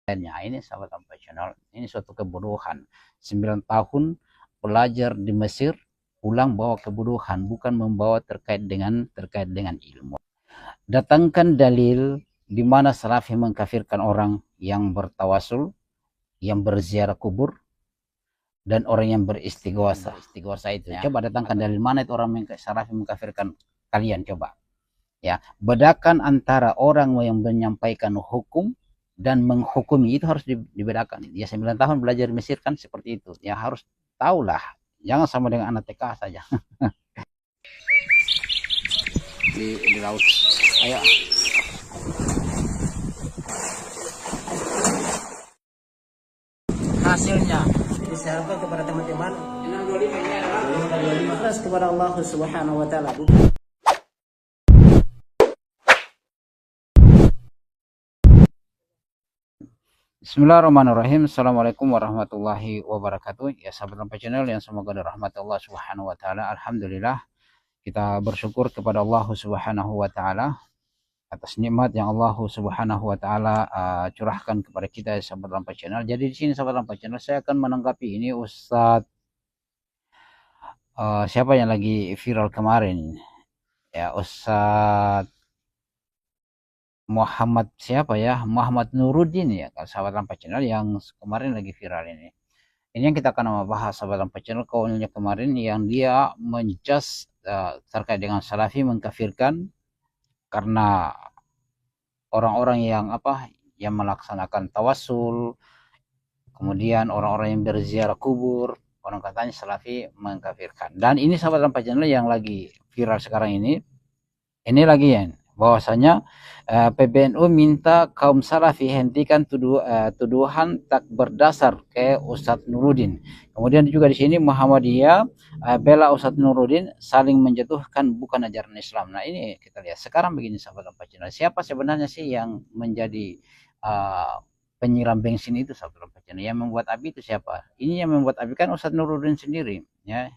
Ini sahabat profesional, ini suatu kebodohan. 9 tahun belajar di Mesir, pulang bawa kebodohan, bukan membawa terkait dengan ilmu. Datangkan dalil di mana Salafi mengkafirkan orang yang bertawasul, yang berziarah kubur, dan orang yang beristighosa. Istighosa itu. Ya. Coba datangkan dalil mana itu orang Salafi mengkafirkan kalian, coba. Ya, bedakan antara orang yang menyampaikan hukum dan menghukumi, itu harus dibedakan. Ya, 9 tahun belajar di Mesir kan seperti itu. Ya, harus tahulah. Jangan sama dengan anak TK saja. di laut. Ayo. Hasilnya disarankan kepada teman-teman 625 ikhlas kepada Allah Subhanahu wa taala. Bismillahirrahmanirrahim. Assalamualaikum warahmatullahi wabarakatuh. Ya, sahabat Lampai Channel yang semoga dirahmati Allah Subhanahu wa taala. Alhamdulillah, kita bersyukur kepada Allah Subhanahu wa taala atas nikmat yang Allah Subhanahu wa taala curahkan kepada kita, sahabat Lampai Channel. Jadi di sini sahabat Lampai Channel, saya akan menanggapi ini Ustadz siapa yang lagi viral kemarin? Ya, Ustadz Muhammad siapa ya? Muhammad Nuruddin ya, sahabat Lampai Channel, yang kemarin lagi viral ini. Ini yang kita akan membahas sahabat Lampai Channel, kaulnya kemarin yang dia menjudge terkait dengan Salafi, mengkafirkan karena orang-orang yang yang melaksanakan tawasul, kemudian orang-orang yang berziarah kubur, orang katanya Salafi mengkafirkan. Dan ini sahabat Lampai Channel yang lagi viral sekarang ini lagi ya, bahwasanya PBNU minta kaum Salafi hentikan tuduhan tak berdasar ke Ustadz Nuruddin. Kemudian juga di sini Muhammadiyah bela Ustadz Nuruddin, saling menjatuhkan, bukan ajaran Islam. Nah, ini kita lihat sekarang begini sahabat Lampai Channel, siapa sebenarnya sih yang menjadi penyiram bensin itu sahabat Lampai Channel? Yang membuat api itu siapa? Ini yang membuat api kan Ustadz Nuruddin sendiri ya,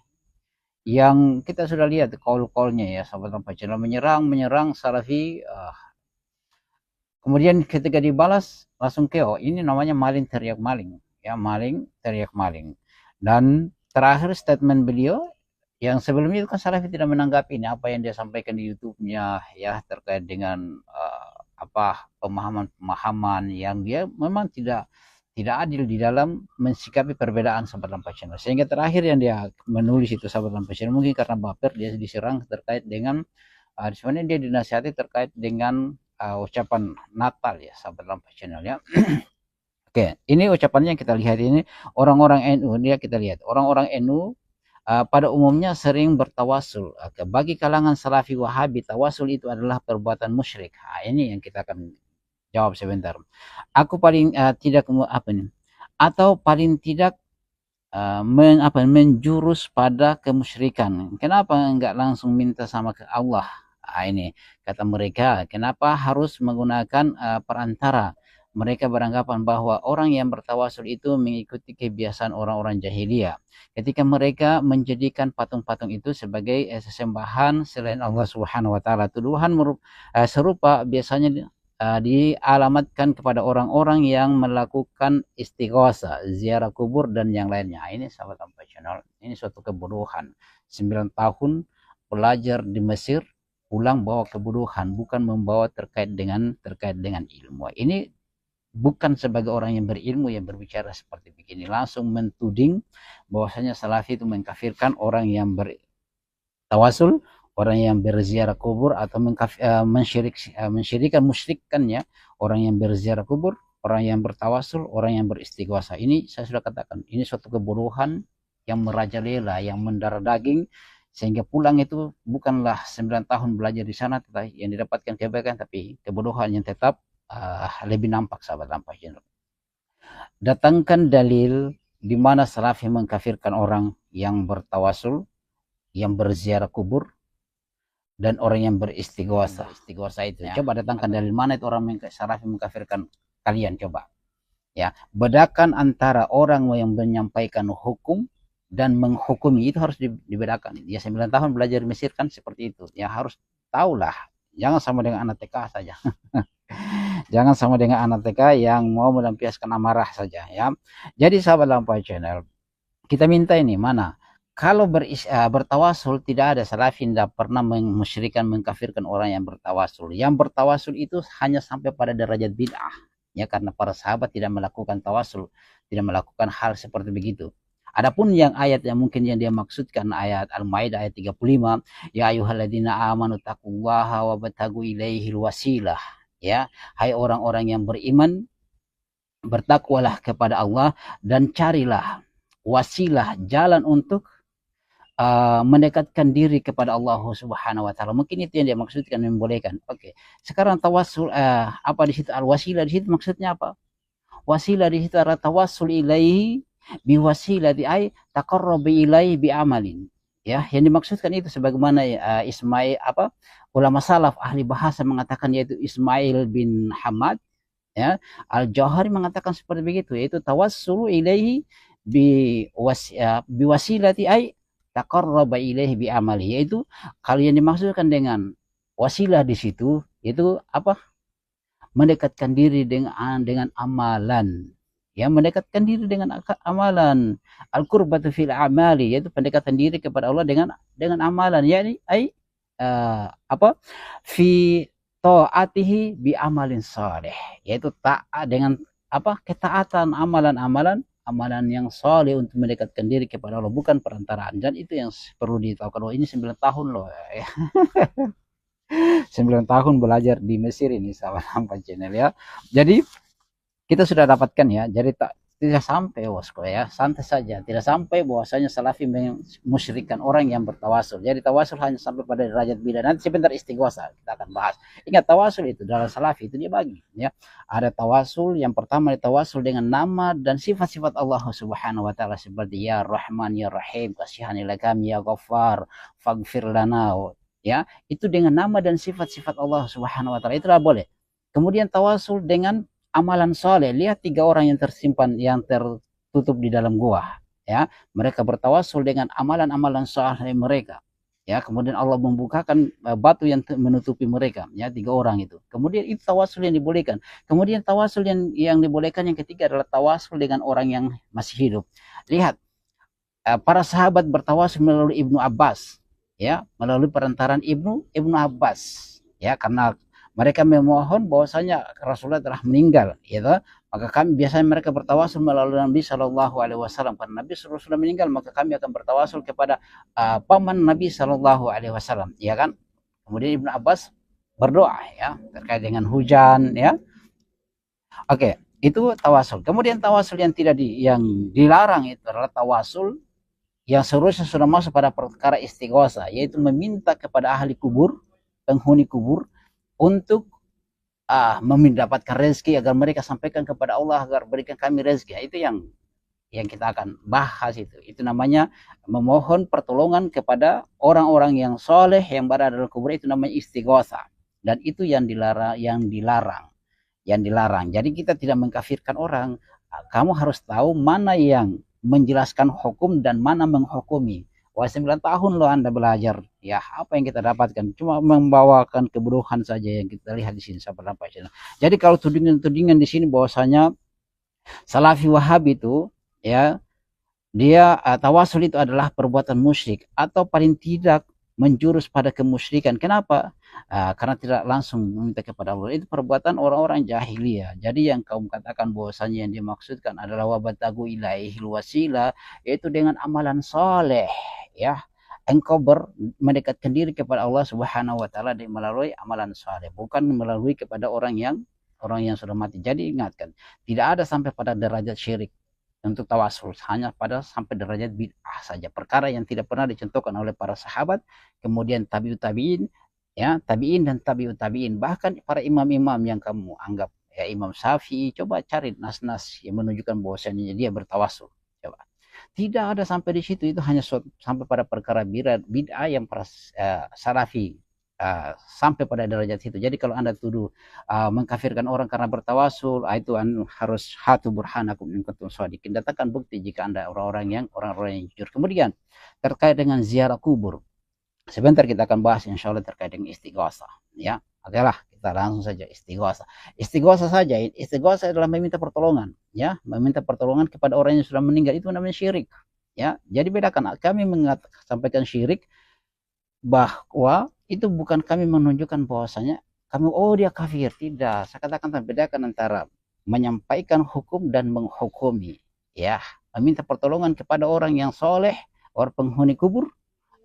yang kita sudah lihat call-callnya ya sahabat Lampai Channel, menyerang Salafi. Kemudian ketika dibalas langsung KO. Ini namanya maling teriak maling ya, maling teriak maling. Dan terakhir statement beliau yang sebelumnya itu kan Salafi tidak menanggapi ini apa yang dia sampaikan di YouTube-nya ya, terkait dengan pemahaman yang dia memang tidak adil di dalam mensikapi perbedaan sahabat Lampai Channel. Sehingga terakhir yang dia menulis itu sahabat Lampai Channel, mungkin karena baper dia diserang terkait dengan sebenarnya dia dinasihati terkait dengan ucapan Natal ya sahabat Lampai Channel ya. Oke, ini ucapannya yang kita lihat ini, orang-orang NU dia, kita lihat orang-orang NU pada umumnya sering bertawasul. Bagi kalangan Salafi Wahabi, tawasul itu adalah perbuatan musyrik. Ini yang kita akan jawab sebentar. Aku paling tidak atau paling tidak menjurus pada kemusyrikan. Kenapa enggak langsung minta sama ke Allah? Ini kata mereka, kenapa harus menggunakan perantara? Mereka beranggapan bahwa orang yang bertawasul itu mengikuti kebiasaan orang-orang jahiliyah. Ketika mereka menjadikan patung-patung itu sebagai sesembahan selain Allah Subhanahu wa taala. Tuduhan serupa biasanya dialamatkan kepada orang-orang yang melakukan istighosa, ziarah kubur dan yang lainnya. Ini sahabat Lampai Channel, ini suatu kebodohan. 9 tahun belajar di Mesir, pulang bawa kebodohan, bukan membawa terkait dengan ilmu. Ini bukan sebagai orang yang berilmu yang berbicara seperti begini, langsung mentuding bahwasanya Salafi itu mengkafirkan orang yang bertawasul, orang yang berziarah kubur, atau musyrikkannya orang yang berziarah kubur, orang yang bertawasul, orang yang beristighosa. Ini saya sudah katakan, ini suatu kebodohan yang merajalela, yang mendarah daging, sehingga pulang itu bukanlah 9 tahun belajar di sana yang didapatkan kebaikan, tapi kebodohan yang tetap lebih nampak sahabat Lampai Channel. Datangkan dalil di mana Salafi mengkafirkan orang yang bertawasul, yang berziarah kubur, dan orang yang beristighosa. Istighosa itu ya. Coba datangkan dalil mana itu orang Salafi mengkafirkan kalian, coba. Ya, bedakan antara orang yang menyampaikan hukum dan menghukumi, itu harus dibedakan. Ya, 9 tahun belajar di Mesir kan seperti itu. Ya, harus tahulah. Jangan sama dengan anak TK saja. Jangan sama dengan anak TK yang mau melampiaskan amarah saja ya. Jadi sahabat Lampai Channel, kita minta ini mana? Kalau bertawasul, tidak ada salafi tidak pernah memusyrikan, mengkafirkan orang yang bertawasul. Yang bertawasul itu hanya sampai pada derajat bid'ah. Ya, karena para sahabat tidak melakukan tawasul, tidak melakukan hal seperti begitu. Adapun yang ayat yang mungkin yang dia maksudkan ayat Al-Maidah ayat 35, ya ayyuhalladzina amanu taqullaha wa batagu ilaihil wasilah. Ya, hai orang-orang yang beriman, bertakwalah kepada Allah dan carilah wasilah, jalan untuk mendekatkan diri kepada Allah Subhanahu wa taala. Mungkin itu yang dia maksudkan membolehkan. Oke. Sekarang tawasul apa di situ al-wasilah di situ maksudnya apa? Wasilah di situ adalah tawassul ilaihi biwasilati ay taqarrubi ilaihi bi amalin. Ya, yang dimaksudkan itu sebagaimana Ismail apa ulama salaf ahli bahasa mengatakan yaitu Ismail bin Hamad ya, Al-Jauhari mengatakan seperti begitu, yaitu tawassul ilaihi biwasilati ay taqarraba ilaihi bi amali, yaitu kalau yang dimaksudkan dengan wasilah di situ itu apa? Mendekatkan diri dengan amalan. Ya, mendekatkan diri dengan amalan. Al-qurbatu fil amali, yaitu pendekatan diri kepada Allah dengan amalan, yakni apa? Fi taatihi bi amalin saleh, yaitu taat dengan apa? Ketaatan, amalan-amalan yang saleh untuk mendekatkan diri kepada Allah, bukan perantaraan. Dan itu yang perlu ditahu. Kalau ini 9 tahun loh ya. 9 tahun belajar di Mesir ini sahabat Lampai Channel ya. Jadi kita sudah dapatkan ya. Jadi tidak sampai bosku ya, santai saja, tidak sampai bahwasanya salafi memusyrikan orang yang bertawasul. Jadi tawasul hanya sampai pada derajat bid'ah. Nanti sebentar istighosa kita akan bahas. Ingat tawasul itu dalam salafi itu dia bagi ya. Ada tawasul yang pertama, tawasul dengan nama dan sifat-sifat Allah Subhanahu wa taala seperti ya Rahman ya Rahim, kasihanilah kami ya Ghaffar, faghfir lana ya. Itu dengan nama dan sifat-sifat Allah Subhanahu wa taala, itulah boleh. Kemudian tawasul dengan amalan soleh. Lihat 3 orang yang tersimpan, yang tertutup di dalam gua ya, mereka bertawasul dengan amalan-amalan soleh mereka ya. Kemudian Allah membukakan batu yang menutupi mereka ya, 3 orang itu. Kemudian itu tawasul yang dibolehkan. Kemudian tawasul yang dibolehkan yang ketiga adalah tawasul dengan orang yang masih hidup. Lihat para sahabat bertawasul melalui Ibnu Abbas ya, melalui perantaran Ibnu Abbas ya, karena mereka memohon bahwasanya Rasulullah telah meninggal, gitu. Maka kami biasanya mereka bertawasul melalui Nabi Shallallahu Alaihi Wasallam. Karena Nabi sudah meninggal, maka kami akan bertawasul kepada paman Nabi Shallallahu Alaihi Wasallam, ya kan? Kemudian Ibnu Abbas berdoa ya terkait dengan hujan, ya. Oke, itu tawasul. Kemudian tawasul yang yang dilarang itu adalah tawasul yang seharusnya sudah masuk pada perkara istighosa, yaitu meminta kepada ahli kubur, penghuni kubur, untuk mendapatkan rezeki agar mereka sampaikan kepada Allah agar berikan kami rezeki. Itu yang kita akan bahas itu. Itu namanya memohon pertolongan kepada orang-orang yang soleh yang berada dalam kubur, itu namanya istighosa. Dan itu yang dilarang. Jadi kita tidak mengkafirkan orang. Kamu harus tahu mana yang menjelaskan hukum dan mana menghukumi. Wah, 9 tahun loh Anda belajar. Ya, apa yang kita dapatkan? Cuma membawakan kebodohan saja yang kita lihat di sini sahabat Lampai Channel. Jadi kalau tudingan-tudingan di sini bahwasanya Salafi Wahabi itu ya, dia tawasul itu adalah perbuatan musyrik atau paling tidak menjurus pada kemusyrikan. Kenapa? Karena tidak langsung meminta kepada Allah. Itu perbuatan orang-orang jahiliyah. Jadi yang kaum katakan bahwasanya yang dimaksudkan adalah wabatagu ilaihil wasilah, yaitu dengan amalan soleh ya. Engkau mendekatkan diri kepada Allah Subhanahu wa taala melalui amalan soleh, bukan melalui kepada orang yang sudah mati. Jadi ingatkan, tidak ada sampai pada derajat syirik untuk tawasul, hanya pada sampai derajat bid'ah saja, perkara yang tidak pernah dicontohkan oleh para sahabat, kemudian tabi'ut tabi'in ya, tabi'in dan tabi'ut tabi'in, bahkan para imam-imam yang kamu anggap ya, Imam Syafi'i, coba cari nas-nas yang menunjukkan bahwasanya dia bertawasul. Coba, tidak ada sampai di situ. Itu hanya sampai pada perkara bid'ah yang para salafi sampai pada derajat itu. Jadi kalau Anda tuduh mengkafirkan orang karena bertawasul, itu harus hatu burhanakum in kuntum shadiqin. Datangkan bukti jika Anda orang-orang yang jujur. Kemudian terkait dengan ziarah kubur, sebentar kita akan bahas insyaallah terkait dengan istighosa ya. Oke lah. kita langsung saja istighosa. Istighosa saja, istighosa adalah meminta pertolongan, ya, meminta pertolongan kepada orang yang sudah meninggal, itu namanya syirik, ya. Jadi bedakan, kami sampaikan syirik bahwa itu bukan kami menunjukkan bahwasanya kami dia kafir, tidak. Saya katakan bedakan antara menyampaikan hukum dan menghukumi, ya. Meminta pertolongan kepada orang yang soleh, orang penghuni kubur,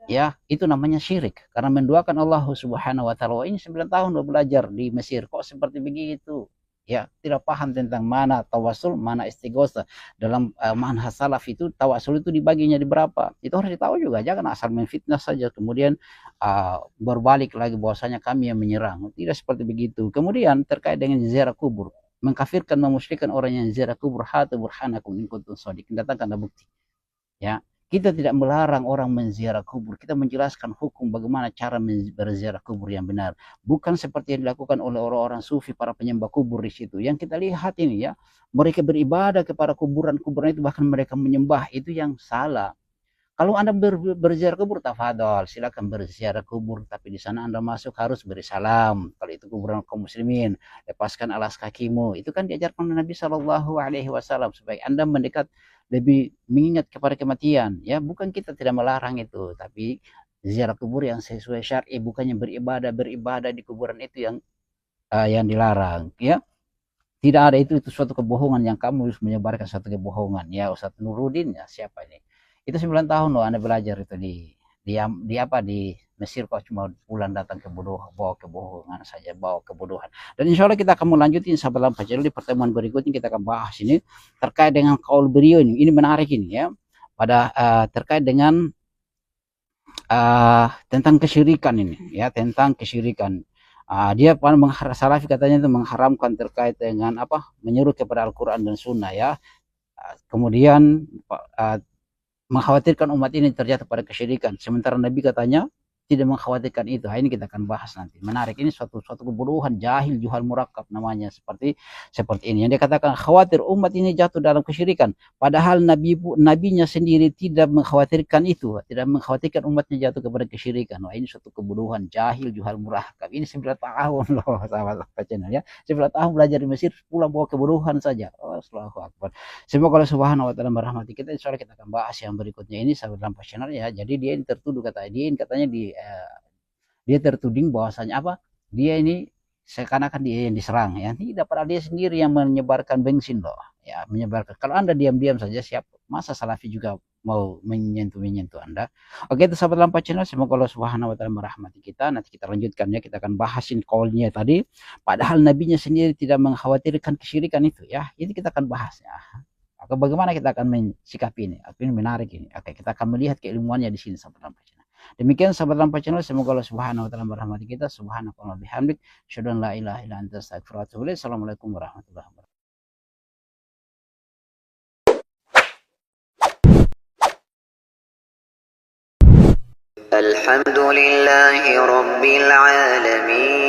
ya, itu namanya syirik karena menduakan Allah Subhanahu wa taala. Ini 9 tahun belajar di Mesir kok seperti begitu, ya, tidak paham tentang mana tawasul, mana istighosa. Dalam manhaj salaf itu tawasul itu dibaginya di berapa, itu harus ditahu juga, jangan asal menfitnah saja kemudian berbalik lagi bahwasanya kami yang menyerang, tidak seperti begitu. Kemudian terkait dengan ziarah kubur, mengkafirkan, memusyrikan orang yang ziarah kubur, hatu burhanakum in kuntum shadiqin, datangkan bukti, ya. Kita tidak melarang orang menziarah kubur. Kita menjelaskan hukum bagaimana cara berziarah kubur yang benar. Bukan seperti yang dilakukan oleh orang-orang sufi, para penyembah kubur di situ. Yang kita lihat ini, ya, mereka beribadah kepada kuburan-kuburan itu, bahkan mereka menyembah, itu yang salah. Kalau Anda berziarah kubur, tafadhol, silakan berziarah kubur, tapi di sana Anda masuk harus beri salam. Kalau itu kuburan kaum muslimin, lepaskan alas kakimu. Itu kan diajarkan oleh Nabi Shallallahu Alaihi Wasallam supaya Anda mendekat, lebih mengingat kepada kematian, ya. Bukan kita tidak melarang itu, tapi ziarah kubur yang sesuai syar'i, bukannya beribadah di kuburan itu yang dilarang, ya. Tidak ada itu suatu kebohongan yang kamu menyebarkan suatu kebohongan, ya. Ustaz Nuruddin, ya, siapa ini? Itu 9 tahun loh Anda belajar itu di Mesir, kok cuma pulang datang bawa kebohongan saja, bawa kebodohan. Dan insya Allah kita akan melanjutkan sahabat lampa channel di pertemuan berikutnya. Kita akan bahas ini terkait dengan kaul beliau ini menarik ini, ya, pada terkait dengan tentang kesyirikan ini, ya, tentang kesyirikan. Dia Salafi katanya itu mengharamkan terkait dengan menyeru kepada Al-Quran dan Sunnah, ya. Kemudian mengkhawatirkan umat ini terjatuh pada kesyirikan, sementara Nabi katanya tidak mengkhawatirkan itu. Ini kita akan bahas nanti. Menarik, ini suatu kebodohan, jahil, juhal murakkab namanya, seperti ini. Yang dia katakan khawatir umat ini jatuh dalam kesyirikan, padahal nabinya sendiri tidak mengkhawatirkan itu, tidak mengkhawatirkan umatnya jatuh kepada kesyirikan. Wah, ini suatu kebodohan, jahil, juhal murakkab. Ini 9 tahun loh sahabat channel, ya. 9 tahun belajar di Mesir, pulang bawa kebodohan saja. Allahu Akbar. Semoga Allah Subhanahu wa taala merahmati kita. Insyaallah kita akan bahas yang berikutnya ini sahabat lampa channel, ya. Jadi dia ini tertuduh, katanya dia tertuding bahwasanya dia ini seakan-akan dia yang diserang, ya. Tidak, padahal dia sendiri yang menyebarkan bensin loh, ya, menyebarkan. Kalau Anda diam-diam saja, masa Salafi juga mau menyentuh Anda. Oke, itu sahabat lampa channel, semoga Allah Subhanahu wa taala merahmati kita. Nanti kita lanjutkan, ya, kita akan bahasin kaulnya tadi, padahal nabinya sendiri tidak mengkhawatirkan kesyirikan itu, ya. Ini kita akan bahas, ya. Bagaimana kita akan mensikapi ini? Ini menarik ini. Oke, kita akan melihat keilmuannya di sini sahabat lampa channel. Demikian sahabat lampa channel, semoga Allah Subhanahu wa taala merahmati kita. Subhanakallah bihamdik, asyhadu an la ilaha illa anta, astaghfiruka wa atubu ilaik. Assalamualaikum warahmatullahi wabarakatuh. الحمد لله رب العالمين